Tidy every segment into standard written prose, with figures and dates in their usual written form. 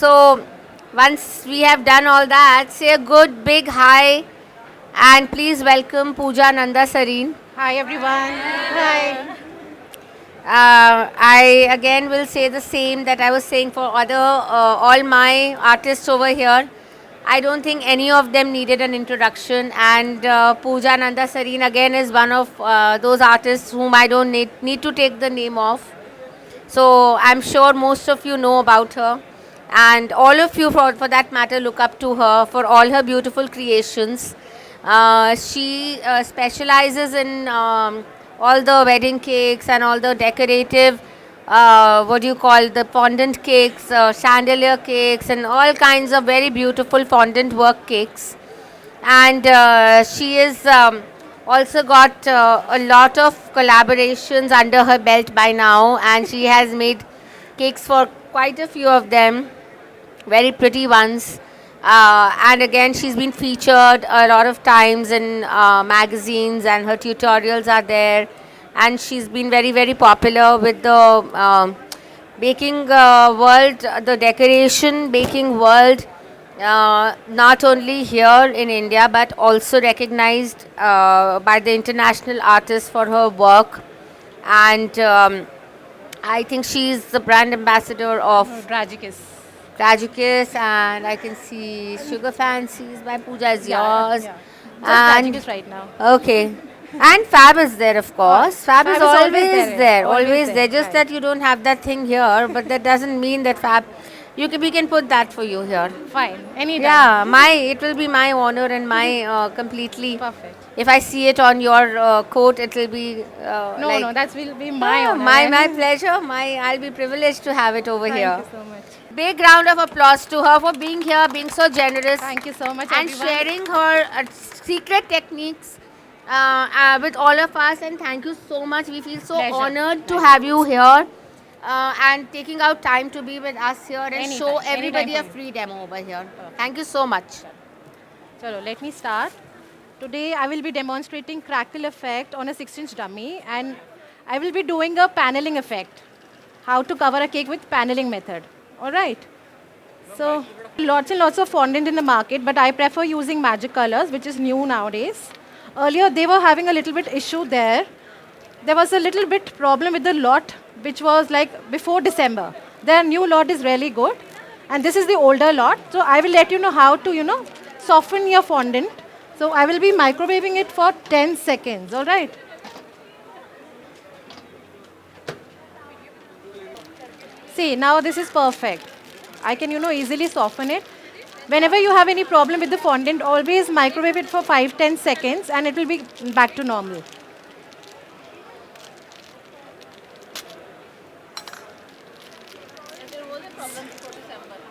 So once we have done all that, say a good big hi and please welcome Pooja Nanda Sareen. Hi everyone. Hi. I again will say the same that I was saying for all my artists over here. I don't think any of them needed an introduction, and Pooja Nanda Sareen again is one of those artists whom I don't need to take the name of. So I'm sure most of you know about her, and all of you, for that matter, look up to her for all her beautiful creations. She specializes in all the wedding cakes and all the decorative, what do you call, the fondant cakes, chandelier cakes, and all kinds of very beautiful fondant work cakes. And she is also got a lot of collaborations under her belt by now, and she has made cakes for quite a few of them, very pretty ones. And again, she's been featured a lot of times in magazines, and her tutorials are there. And she's been very, very popular with the baking world, the decoration baking world, not only here in India but also recognized by the international artists for her work. And I think she's the brand ambassador of Dragicus. Tragicus, and I can see Sugar Fancies by Pooja is Yeah, yours. yeah. Just And Dragicus right now. okay. And Fab is there, of course. Fab is Fab is always always there. there, Always always there. there. Just Right. that you don't have that thing here, but that doesn't mean that Fab. We can put that for you here. Fine. Anytime. Yeah, it will be my honor and my completely. Perfect. If I see it on your coat, it will be No, like no, that will be my honor. my And pleasure. I'll be privileged to have it over thank here. you so much. Big round of applause to her for being here, being so generous, Thank you so much, and everyone. sharing her secret techniques with all of us. And thank you so much. We feel so Pleasure. honored to have you here and taking out time to be with us here and Anytime, show anytime everybody for a you. free demo over here. Thank you so much. Chalo, let me start. Today I will be demonstrating crackle effect on a 6-inch dummy, and I will be doing a paneling effect. How to cover a cake with paneling method. All right. So lots and lots of fondant in the market, but I prefer using magic colors, which is new nowadays. Earlier they were having a little bit issue there. There was a little bit problem with the lot, which was like before December. Their new lot is really good, and this is the older lot. So I will let you know how to, soften your fondant. So I will be microwaving it for 10 seconds, all right? See, now this is perfect. I can, easily soften it. Whenever you have any problem with the fondant, always microwave it for 5-10 seconds and it will be back to normal.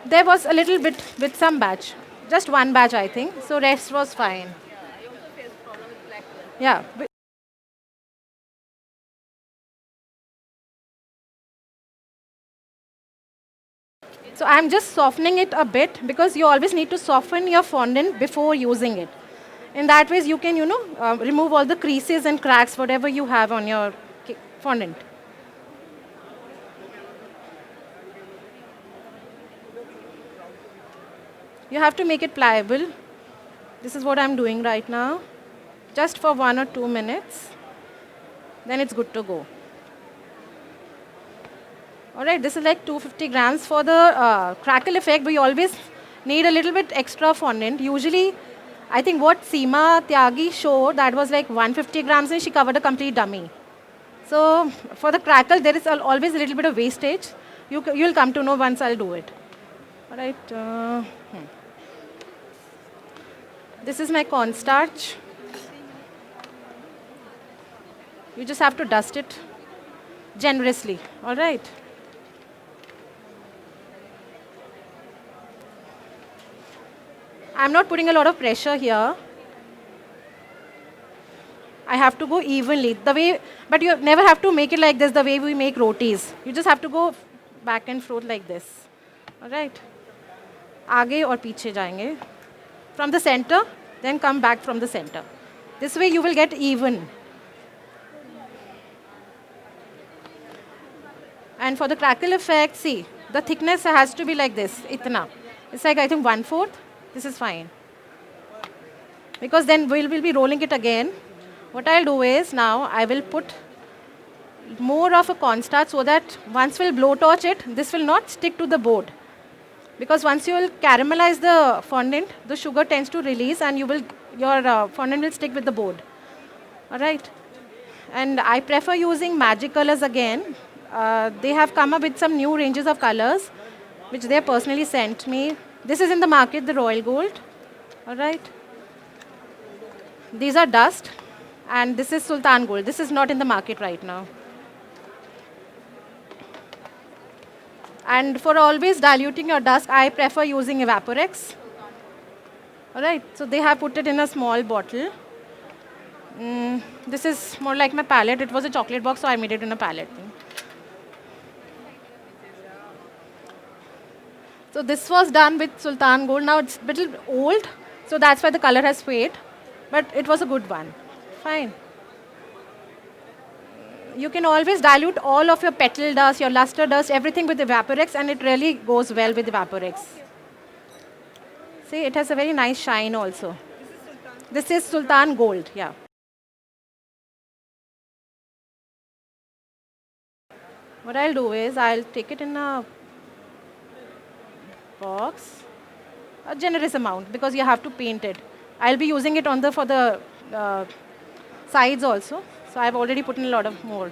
There was a little bit with some batch. Just one batch, I think. So rest was fine. Yeah. So I'm just softening it a bit because you always need to soften your fondant before using it. In that way, you can, remove all the creases and cracks, whatever you have on your fondant. You have to make it pliable. This is what I'm doing right now. Just for 1 or 2 minutes. Then it's good to go. All right, this is like 250 grams. For the crackle effect, we always need a little bit extra fondant. Usually, I think what Seema Tyagi showed, that was like 150 grams and she covered a complete dummy. So for the crackle, there is always a little bit of wastage. You'll come to know once I'll do it. All right. This is my cornstarch. You just have to dust it generously. All right. I'm not putting a lot of pressure here. I have to go evenly. But you never have to make it like this the way we make rotis. You just have to go back and forth like this. All right. आगे और पीछे जाएंगे. From the center, then come back from the center. This way you will get even. And for the crackle effect, see, The thickness has to be like this, itna. It's like I think 1/4. This is fine. Because then we'll be rolling it again. What I'll do is now I will put more of a cornstarch so that once we'll blowtorch it, this will not stick to the board. Because once you will caramelize the fondant, the sugar tends to release and your fondant will stick with the board. Alright. And I prefer using magic colors again. They have come up with some new ranges of colors which they have personally sent me. This is in the market, the royal gold. Alright. These are dust and this is sultan gold. This is not in the market right now. And for always diluting your dust, I prefer using Evaporex. Alright, so they have put it in a small bottle. This is more like my palette. It was a chocolate box, so I made it in a palette. So this was done with Sultan Gold. Now it's a little old, so that's why the color has faded. But it was a good one. Fine. You can always dilute all of your petal dust, your luster dust, everything with Evaporex, and it really goes well with Evaporex. See, it has a very nice shine also. This is Sultan Gold, yeah. What I'll do is I'll take it in a box, a generous amount because you have to paint it. I'll be using it for the sides also. So I've already put in a lot of more.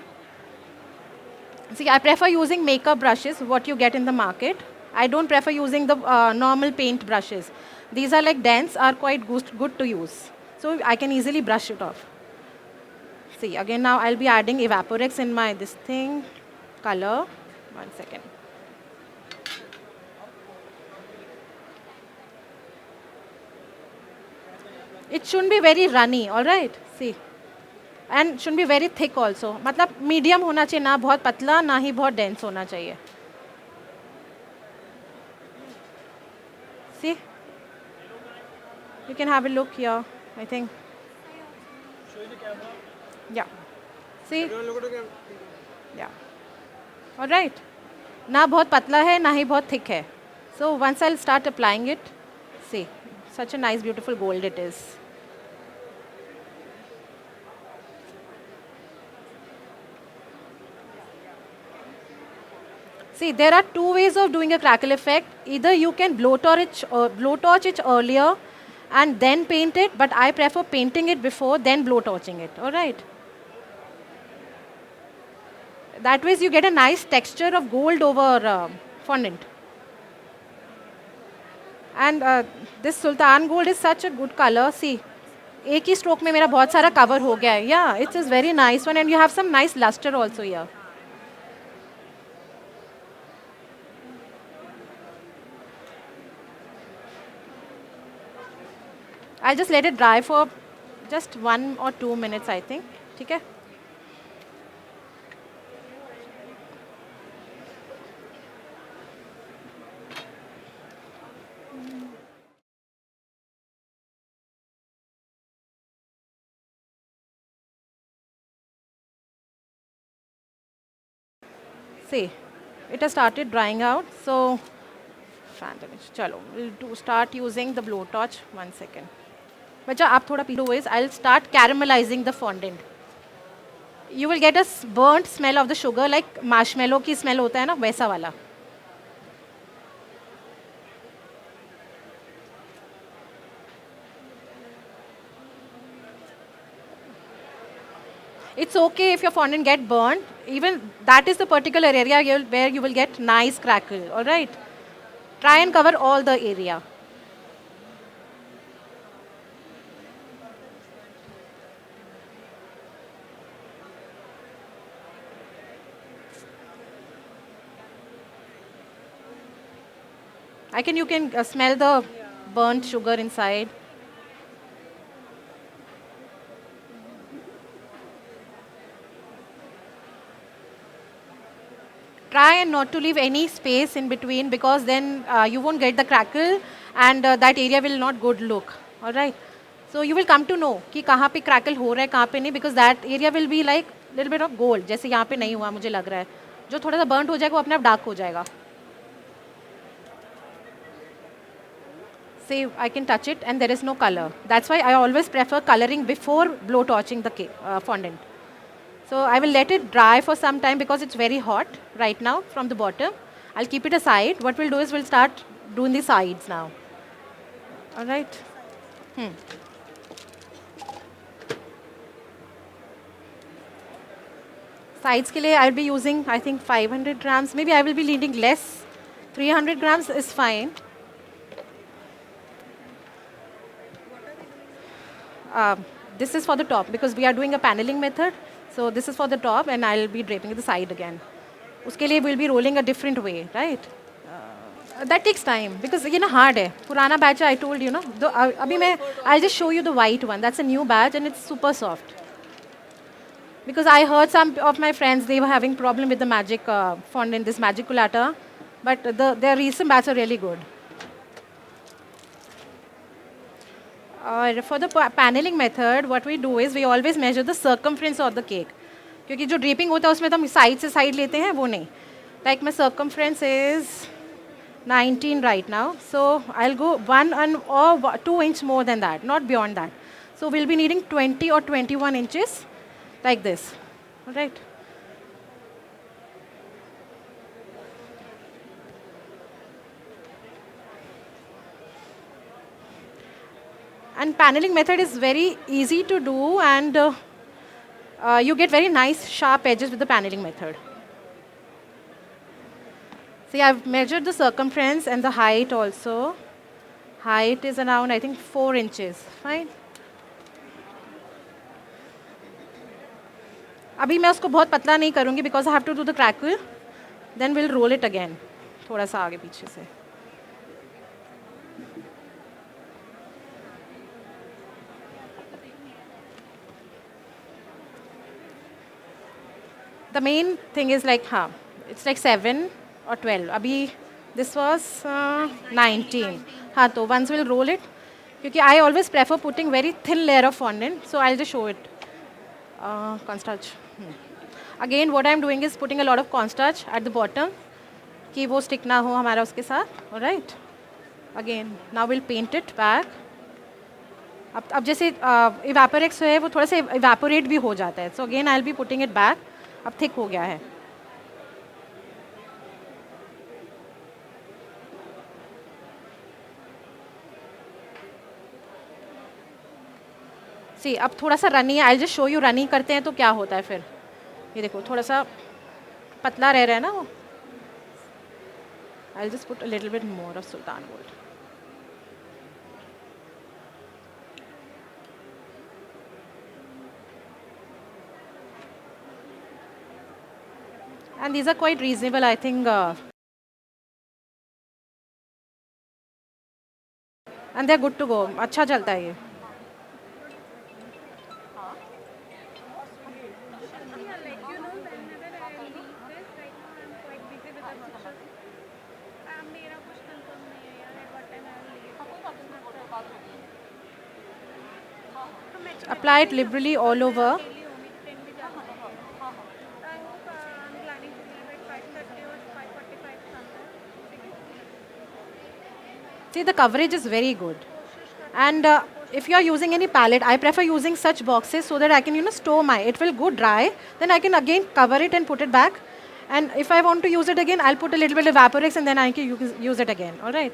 See, I prefer using makeup brushes, what you get in the market. I don't prefer using the normal paint brushes. These are like dense, are quite good to use. So I can easily brush it off. See, again now I'll be adding Evaporex in my this thing, color. 1 second. It shouldn't be very runny, alright? See. And shouldn't be very thick also. मतलब medium होना चाहिए, ना बहुत पतला ना ही बहुत dense होना चाहिए. See, you can have a look here. I think. Yeah. See. Yeah. All right. ना बहुत पतला है ना ही बहुत thick है. So once I'll start applying it, see, such a nice beautiful gold it is. See, there are two ways of doing a crackle effect. Either you can blowtorch it earlier and then paint it, but I prefer painting it before, then blowtorching it. All right. That way you get a nice texture of gold over fondant. And this Sultan Gold is such a good color. See, एक ही stroke में मेरा बहुत सारा cover हो गया है. Yeah, it's a very nice one, and you have some nice luster also here. I'll just let it dry for just 1 or 2 minutes, I think. ठीक है? See, it has started drying out. So, chalo, we'll start using the blowtorch. 1 second. बच्चा आप थोड़ा पीछे do is I'll start caramelizing the fondant. You will get a burnt smell of the sugar, like marshmallow की smell होता है ना, वैसा वाला. It's okay if your fondant get burnt. Even that is the particular area where you will get nice crackle. All right. Try and cover all the area. You can smell the burnt sugar inside. Try and not to leave any space in between, because then you won't get the crackle and that area will not good look. All right. So you will come to know कि कहाँ पे crackle हो रहा है, कहाँ पे नहीं, because that area will be like little bit of gold. जैसे यहाँ पे नहीं हुआ मुझे लग रहा है. जो थोड़ा सा burnt हो जाएगा वो अपने आप dark हो जाएगा. See, I can touch it and there is no color. That's why I always prefer coloring before blow torching the fondant. So I will let it dry for some time because it's very hot right now from the bottom. I'll keep it aside. What we'll do is we'll start doing the sides now. All right. Sides ke liye I'll be using I think 500 grams. Maybe I will be needing less. 300 grams is fine. This is for the top because we are doing a paneling method. So this is for the top and I'll be draping the side again. Uske liye we'll be rolling a different way, right? That takes time because ये ना hard है. पुराना batch I told you, no. अभी मैं I'll just show you the white one. That's a new batch and it's super soft. Because I heard some of my friends they were having problem with the magic fondant, this Magiculata, but their recent batch are really good. For the paneling method, what we do is we always measure the circumference of the cake. क्योंकि जो draping होता है उसमें तो हम side से side लेते हैं वो नहीं. Like my circumference is 19 right now, so I'll go 1 or 2 inch more than that, not beyond that. So we'll be needing 20 or 21 inches, like this. All right. And paneling method is very easy to do and you get very nice sharp edges with the paneling method. See, I've measured the circumference and the height also. Height is around, I think, 4 inches. Fine. अभी मैं उसको बहुत पतला नहीं करूँगी because I have to do the crackle. Then we'll roll it again. थोड़ा सा आगे पीछे से. The main thing is like, it's like 7 or 12. Abhi, this was 19. So once we'll roll it, because I always prefer putting very thin layer of fondant, so I'll just show it. Cornstarch. Again, what I'm doing is putting a lot of cornstarch at the bottom, कि वो stick ना हो हमारा उसके साथ. All right. Again, now we'll paint it back. अब जैसे evaporex है वो थोड़ा सा evaporate भी हो जाता है. So again, I'll be putting it back. अब थिक हो गया है. सी अब थोड़ा सा रनी है. I just show you runny करते हैं तो क्या होता है फिर. ये देखो थोड़ा सा पतला रह रहा है ना वो. I just put a little bit more of sultan gold. And these are quite reasonable, I think. And they're good to go. अच्छा चलता है ये. Apply it liberally all over. See, the coverage is very good. And if you are using any palette, I prefer using such boxes so that I can, store my, it will go dry. Then I can again cover it and put it back. And if I want to use it again, I'll put a little bit of Vaporex and then I can use it again. All right.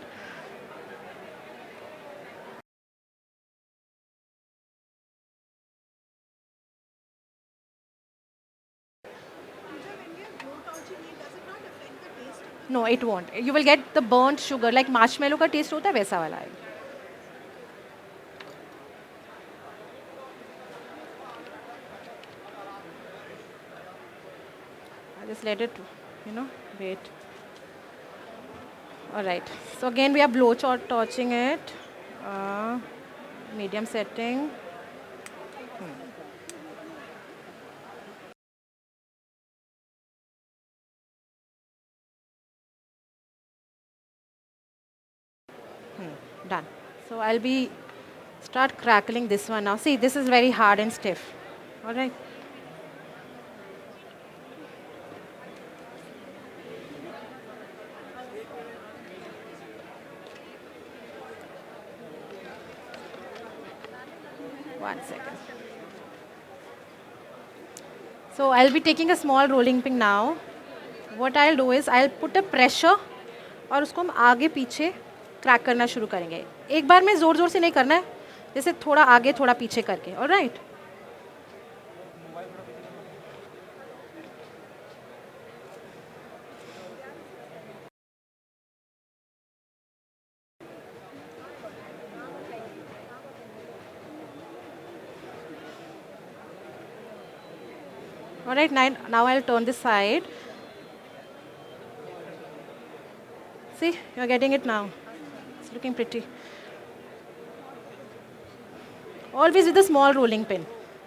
No, it won't. You will get the burnt sugar, like marshmallow का taste होता है वैसा वाला है. I just let it, wait. All right. So again, we are blow torching it. Medium setting. Done. So I'll be start crackling this one now. See, this is very hard and stiff. All right. 1 second. So I'll be taking a small rolling pin now. What I'll do is I'll put a pressure और उसको हम आगे पीछे crack करना शुरू करेंगे. एक बार में ज़ोर ज़ोर से नहीं करना है, जैसे थोड़ा आगे थोड़ा पीछे करके. Alright. Alright, now I'll turn this side. See, you're getting it now. It's looking pretty. Always with a small rolling pin.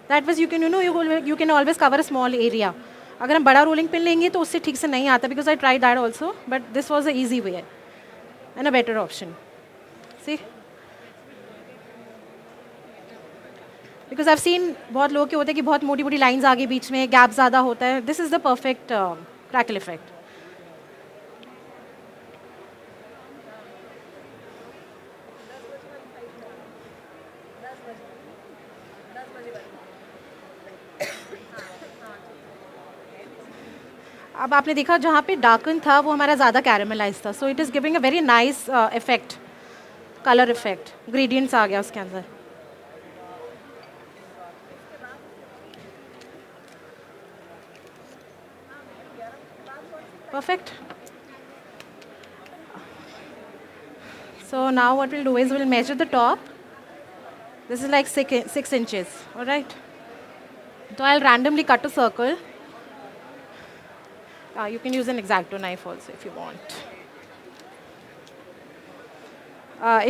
That was you can always cover a small area. अगर हम बड़ा रोलिंग पिन लेंगे तो उससे ठीक से नहीं आता because I tried that also, but this was the easy way and a better option. See? Because I've seen बहुत लोग के होते हैं कि बहुत मोटी मोटी लाइंस आगे बीच में गैप ज़्यादा होता है. This is the perfect crackle effect. अब आपने देखा जहाँ पे डार्कन था वो हमारा ज़्यादा कैरेमलाइज था. So it is giving a very nice effect, colour effect. Gradients आ गया उसके अंदर. Perfect. So now what we'll do is we'll measure the top. This is like 6 inches. All right. So I'll randomly cut a circle. You can use an X-Acto knife also if you want.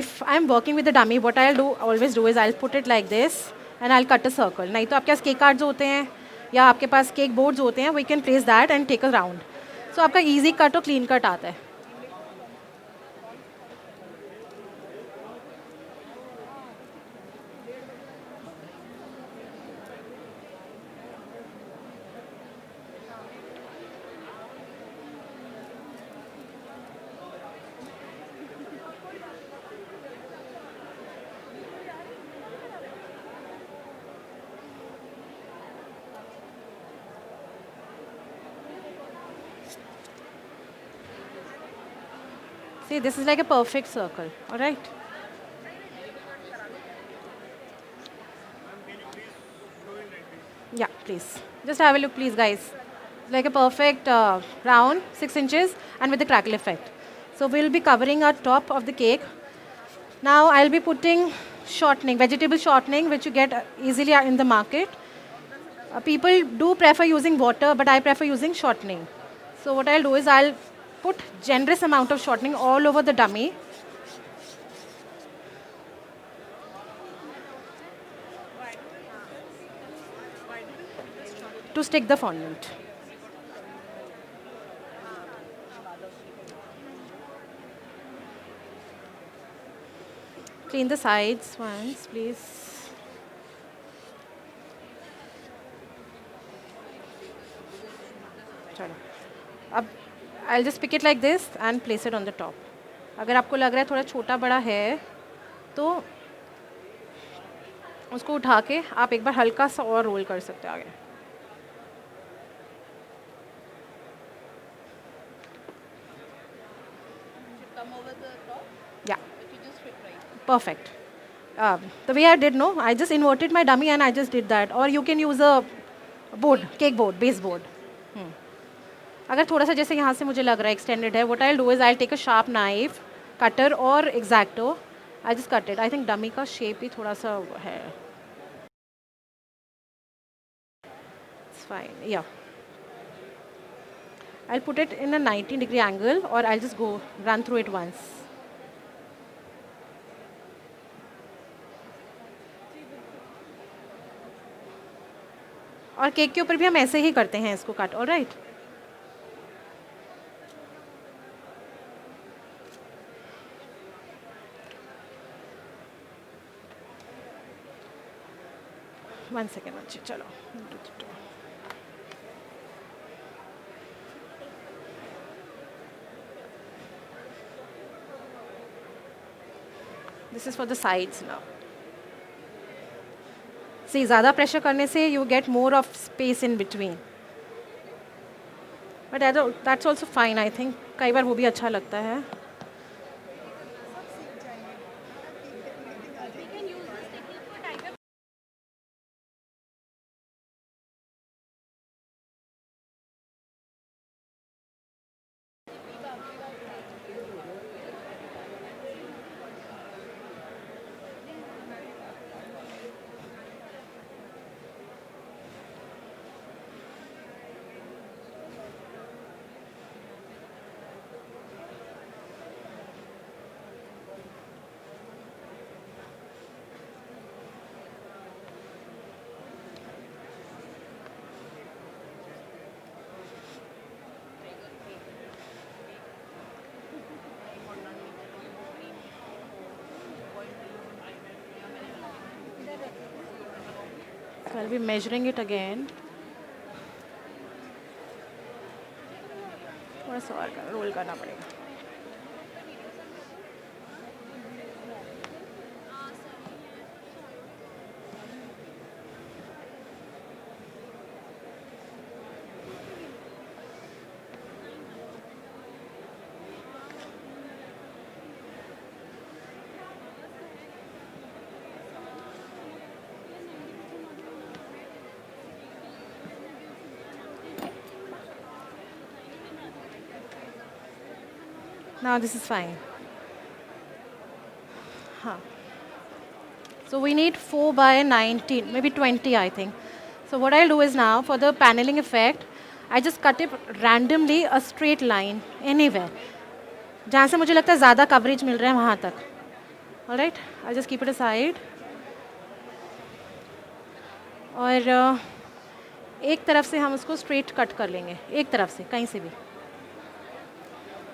If I'm working with the dummy, what always do is I'll put it like this and I'll cut a circle. नहीं तो आपके पास cake cards होते हैं या आपके पास cake boards होते हैं, we can place that and take a round. So आपका easy cut और clean cut आता है. See, this is like a perfect circle, all right? Yeah, please. Just have a look, please, guys. Like a perfect round, 6 inches, and with the crackle effect. So we'll be covering our top of the cake. Now I'll be putting shortening, vegetable shortening, which you get easily in the market. People do prefer using water, but I prefer using shortening. So what I'll do is I'll put generous amount of shortening all over the dummy. To stick the fondant. Clean the sides once, please. अब I'll just pick it like this and place it on the top. अगर आपको लग रहा है थोड़ा छोटा बड़ा है तो उसको उठा के आप एक बार हल्का सा और रोल कर सकते हैं आगे. Come over the top, Yeah, but you just fit right. perfect. The way I did, no, I just inverted my dummy and I just did that. Or you can use a board, cake board, base board. अगर थोड़ा सा जैसे यहाँ से मुझे लग रहा है एक्सटेंडेड है, what I'll do is I'll take a sharp knife, cutter or X-Acto. I just cut it. I think dummy का shape ही थोड़ा सा है. It's fine. Yeah. I'll put it in a 90-degree angle or I'll just go run through it once. और cake के ऊपर भी हम ऐसे ही करते हैं इसको कट. ऑलराइट. वन सेकेंड बच्चे, चलो. This is for the sides now. सी ज़्यादा प्रेशर करने से you get more of space in between, but that's also fine I think, कई बार वो भी अच्छा लगता है. So I'll be measuring it again. थोड़ा सा और रोल करना पड़ेगा. Now this is fine. Huh. So we need 4 by 19, maybe 20 I think. So what I'll do is now for the paneling effect, I just cut it randomly a straight line anywhere. जहाँ से मुझे लगता है ज़्यादा coverage मिल रहा है वहाँ तक. Alright, I'll just keep it aside. और एक तरफ से हम उसको स्ट्रेट कट कर लेंगे, एक तरफ से कहीं से भी.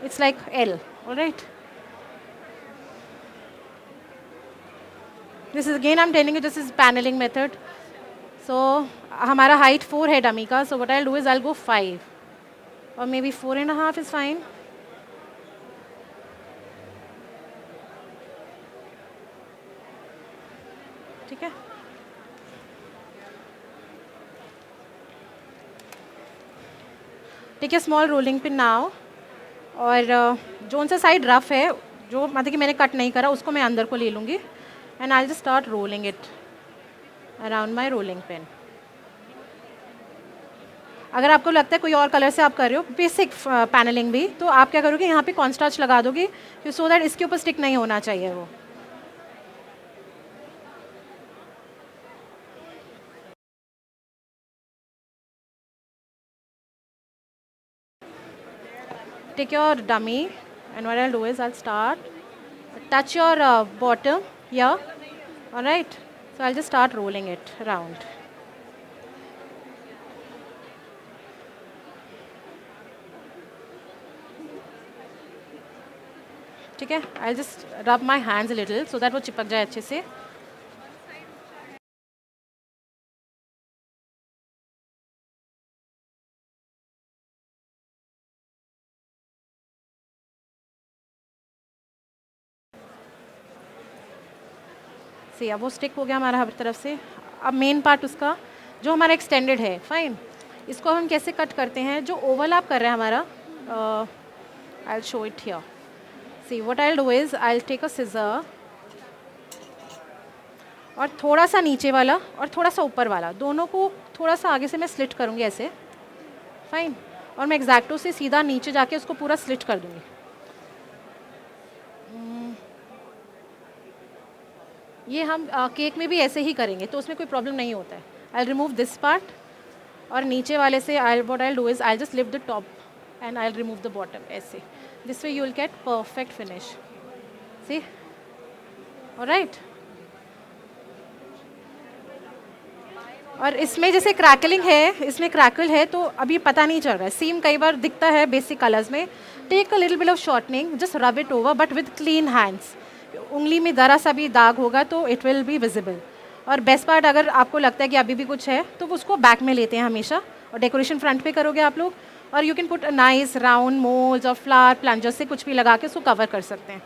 It's like L, all right? This is again I'm telling you this is paneling method. So हमारा height 4 है dummy का, so what I'll do is I'll go 5 or maybe 4.5 is fine. ठीक है? Take a small rolling pin now. और zone सा side rough है, जो मतलब कि मैंने कट नहीं करा, उसको मैं अंदर को ले लूँगी and I just start rolling it around my rolling pen. अगर आपको लगता है कोई और कलर से आप कर रहे हो बेसिक पैनलिंग भी, तो आप क्या करोगे, यहाँ पे कॉर्नस्टार्च लगा दोगे सो दैट इसके ऊपर स्टिक नहीं होना चाहिए वो. Take your dummy and what I'll do is I'll start touch your bottom here, all right? So I'll just start rolling it around. ठीक है? I'll just rub my hands a little so that वो चिपक जाए अच्छे से. से अब वो स्टिक हो गया हमारा हर तरफ से. अब मेन पार्ट उसका जो हमारा एक्सटेंडेड है, फाइन, इसको हम कैसे कट करते हैं, जो ओवरलैप कर रहा है हमारा. I will show it here. See what I will do is I will take a scissor और थोड़ा सा नीचे वाला और थोड़ा सा ऊपर वाला, दोनों को थोड़ा सा आगे से मैं स्लिट करूँगी ऐसे, फाइन. और मैं एग्जैक्टो से सीधा नीचे जाके उसको पूरा स्लिट कर दूँगी. ये हम केक में भी ऐसे ही करेंगे तो उसमें कोई प्रॉब्लम नहीं होता है. आई रिमूव दिस पार्ट और नीचे वाले से I what I do is I just lift the top and I remove the bottom ऐसे. This way you will get perfect finish. See, alright. और इसमें जैसे क्रैकलिंग है, इसमें क्रैकल है तो अभी पता नहीं चल रहा है. सीम कई बार दिखता है बेसिक कलर्स में. Take a little bit of shortening, just rub it over but with clean hands. उंगली में ज़रा सा भी दाग होगा तो इट विल बी विजिबल. और बेस्ट पार्ट अगर आपको लगता है कि अभी भी कुछ है तो उसको बैक में लेते हैं हमेशा और डेकोरेशन फ्रंट पे करोगे आप लोग. और you can put a nice round moulds और फ्लावर प्लंजर से कुछ भी लगा के उसको कवर कर सकते हैं.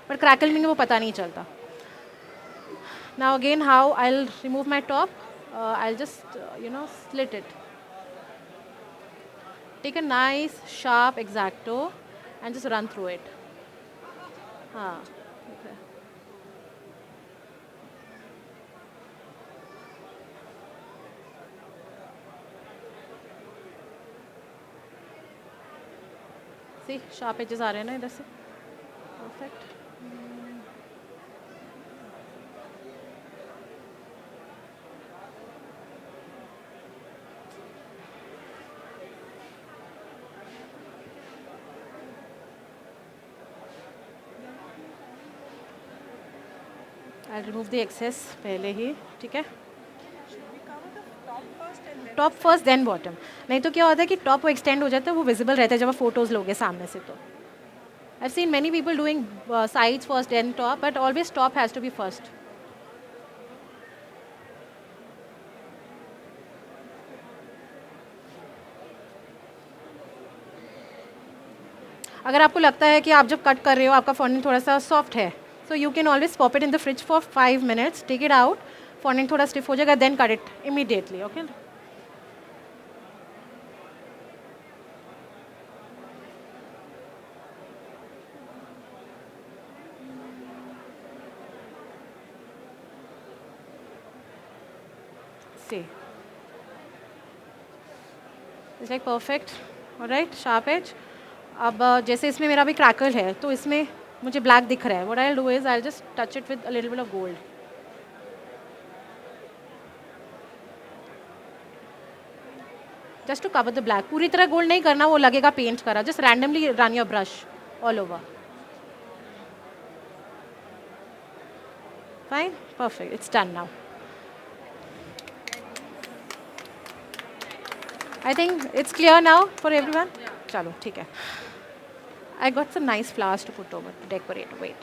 बट क्रैकल में वो पता नहीं चलता. Now again how I will remove my top. I'll just, slit it. Take a nice sharp X-Acto and just run through it. हाँ. Okay. See, sharp edges आ रहे हैं ना इधर से. Perfect. I'll remove the excess पहले ही, ठीक है? Top first then bottom. नहीं तो क्या होता है कि टॉप वो एक्सटेंड हो जाता है, वो विजिबल रहता है जब आप फोटोज लोगे सामने से. तो I've seen many people doing sides first then top, but always top has to be first. अगर आपको लगता है कि आप जब कट कर रहे हो आपका फॉन्डिंग थोड़ा सा सॉफ्ट है, so you can always pop it in the fridge for 5 minutes, take it out, फॉन्डिंग थोड़ा स्टिफ हो जाएगा, then cut it immediately. Okay? See. It's like perfect. Alright, sharp edge. अब जैसे इसमें मेरा भी क्रैकल है तो इसमें मुझे ब्लैक दिख रहा है. What I'll do is I'll just touch it with a little bit of gold. Just to cover the black. पूरी तरह गोल्ड नहीं करना, वो लगेगा पेंट करा. Just randomly run your brush all over. Fine, perfect. It's done now. I think it's clear now for everyone. चलो ठीक है. I got some nice flowers to put over to decorate. Wait.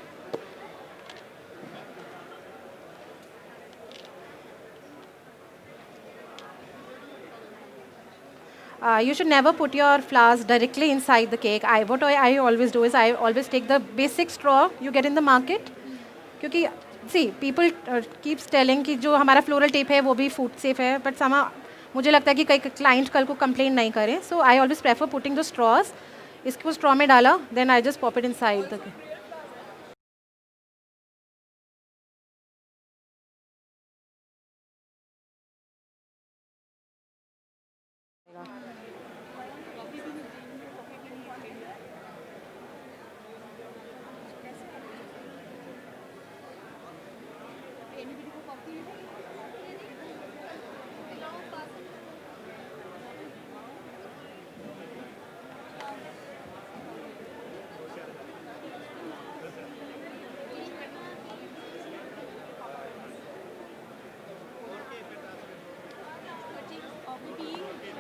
You should never put your flowers directly inside the cake. What I always do is I always take the basic straw you get in the market. क्योंकि see people keeps telling कि जो हमारा floral tape है वो भी food safe है, but somehow मुझे लगता है कि कई client कल को complain नहीं करें. So I always prefer putting the straws. इसको straw में डाला, then I just pop it inside the cake.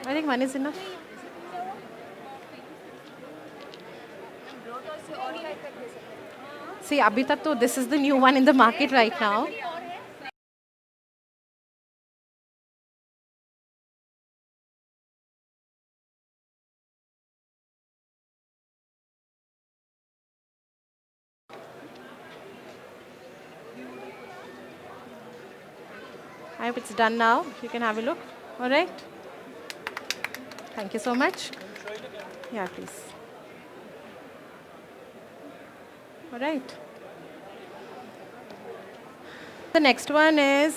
I think one is enough. See, अभी तक तो this is the new one in the market right now. I hope it's done now. You can have a look. All right. Thank you so much. Yeah, please. All right. The next one is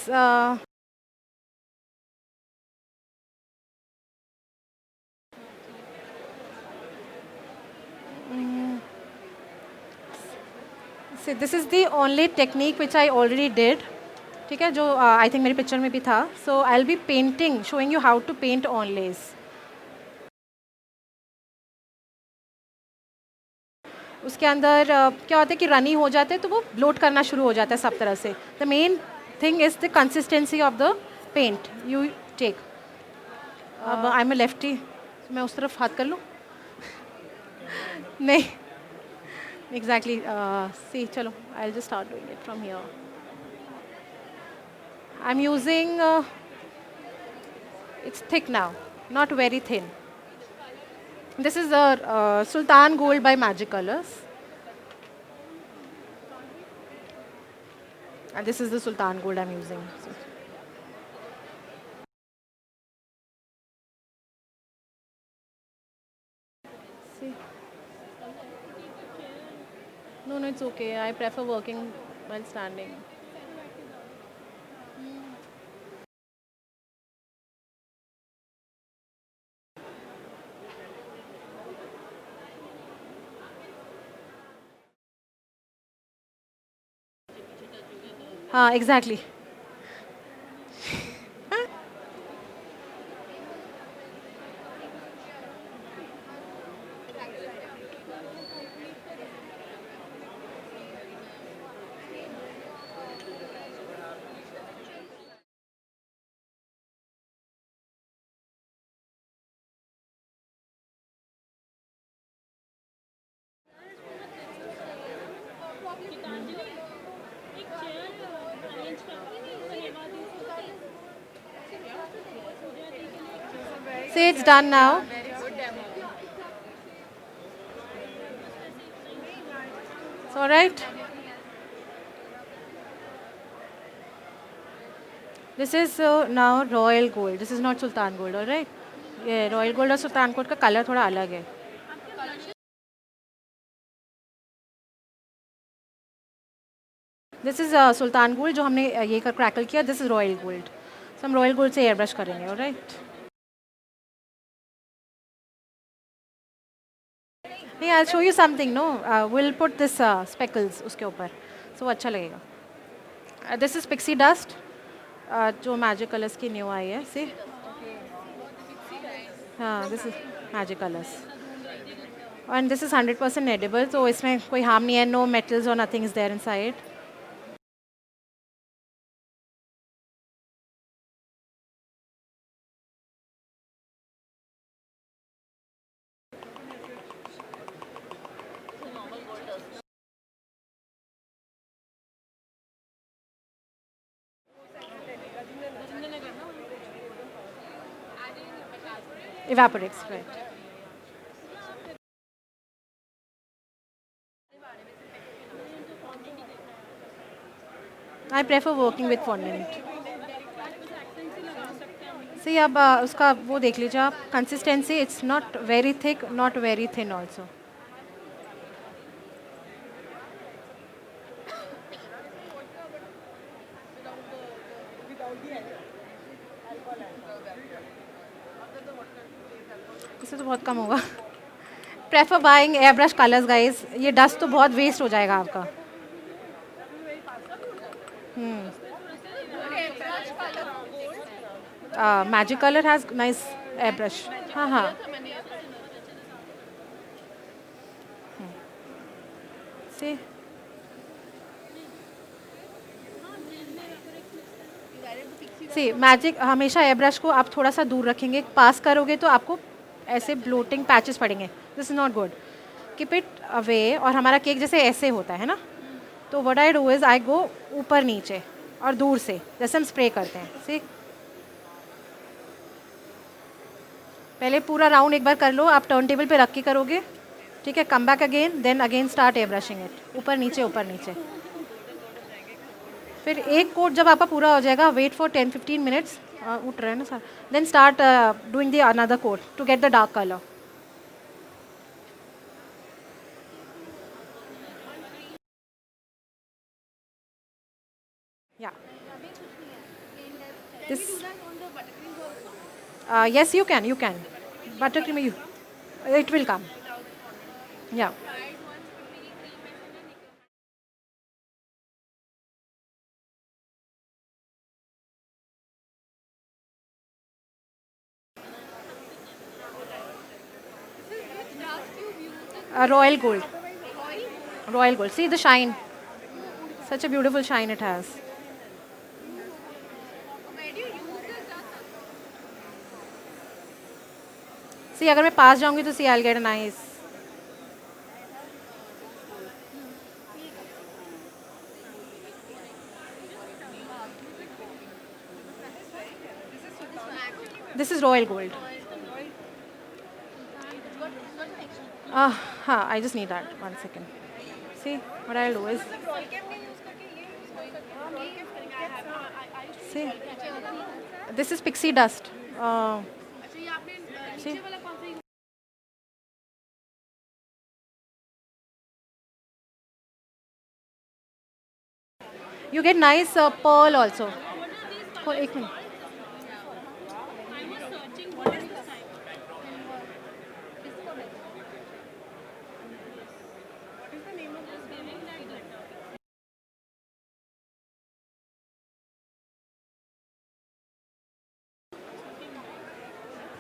see, this is the only technique which I already did. ठीक है, जो I think मेरी picture में भी था. So I'll be painting, showing you how to paint onlays. उसके अंदर क्या होता है कि रनी हो जाते हैं तो वो ब्लोट करना शुरू हो जाता है सब तरह से. The main thing is the consistency of the paint you take. अब आई एम अ लेफ्टी, मैं उस तरफ हाथ कर लूँ? नहीं, एग्जैक्टली. सी, चलो I will just start doing it from here. I am using its thick now, not very thin. This is the Sultan Gold by Magic Colors. And this is the Sultan Gold I'm using. So No, no, it's okay. I prefer working while standing. Exactly. See, it's done now. It's all right. This is now royal gold. This is not sultan gold, all right? ये royal gold और सुल्तान gold का colour थोड़ा अलग है. This is Sultan gold जो हमने ये कर क्रैकल किया. This is royal gold. So हम रॉयल गोल्ड से एयर ब्रश करेंगे. ऑलराइट. नहीं, I show you something. No, will put this speckles उसके ऊपर. सो अच्छा लगेगा. दिस इज पिक्सी डस्ट जो मैजिक कलर्स की न्यू आई है. सी, हाँ, this is magic colours. And this is 100% edible. तो इसमें कोई हार्म नहीं है. नो मेटल्स और nothing is there inside. Evaporates, right. I prefer working with fondant. See, अब उसका वो देख लीजिए आप. Consistency, it's not very thick, not very thin also. इससे तो बहुत कम होगा. Prefer buying air brush colours guys. ये डस्ट तो बहुत वेस्ट हो जाएगा आपका. Magic colour has nice air brush. हाँ हाँ. सी, सी मैजिक हमेशा एयर ब्रश को आप थोड़ा सा दूर रखेंगे. पास करोगे तो आपको ऐसे ब्लोटिंग पैचेस पड़ेंगे. This is not good. Keep it away. और हमारा केक जैसे ऐसे होता है ना. तो what I do is I go ऊपर नीचे और दूर से जैसे हम स्प्रे करते हैं. सी, पहले पूरा राउंड एक बार कर लो. आप टर्न टेबल पे रख के करोगे. ठीक है. Come back again. Then again start airbrushing it. ऊपर नीचे ऊपर नीचे. फिर एक कोट जब आपका पूरा हो जाएगा, वेट फॉर 10-15 मिनट्स. उठ रहे हैं ना sir. Then start doing the another coat to get the dark colour. Yeah. This. Yes, you can. You can. Buttercream, you. It will come. Yeah. Royal gold. Royal gold. See the shine. Such a beautiful shine it has. See, अगर मैं पास जाऊंगी तो see I get nice. This is royal gold. हाँ, I just need that. 1 second. See, what I do is see, this is pixie dust. See, You get nice pearl also. Oh, एक minute.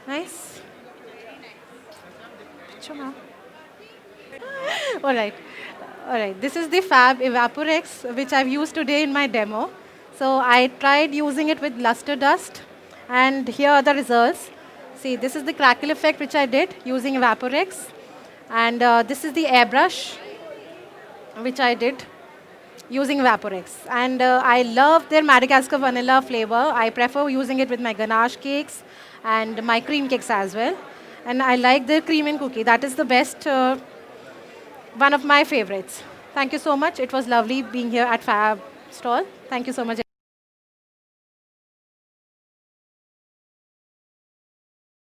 Nice. Chuma. All right. All right. This is the Fab Evaporex, which I've used today in my demo. So I tried using it with luster dust, and here are the results. See, this is the crackle effect which I did using Evaporex, and this is the airbrush which I did using Vaporex. And I love their Madagascar vanilla flavor. I prefer using it with my ganache cakes and my cream cakes as well. And I like the cream and cookie. That is the best, one of my favorites. Thank you so much. It was lovely being here at Fab stall. Thank you so much.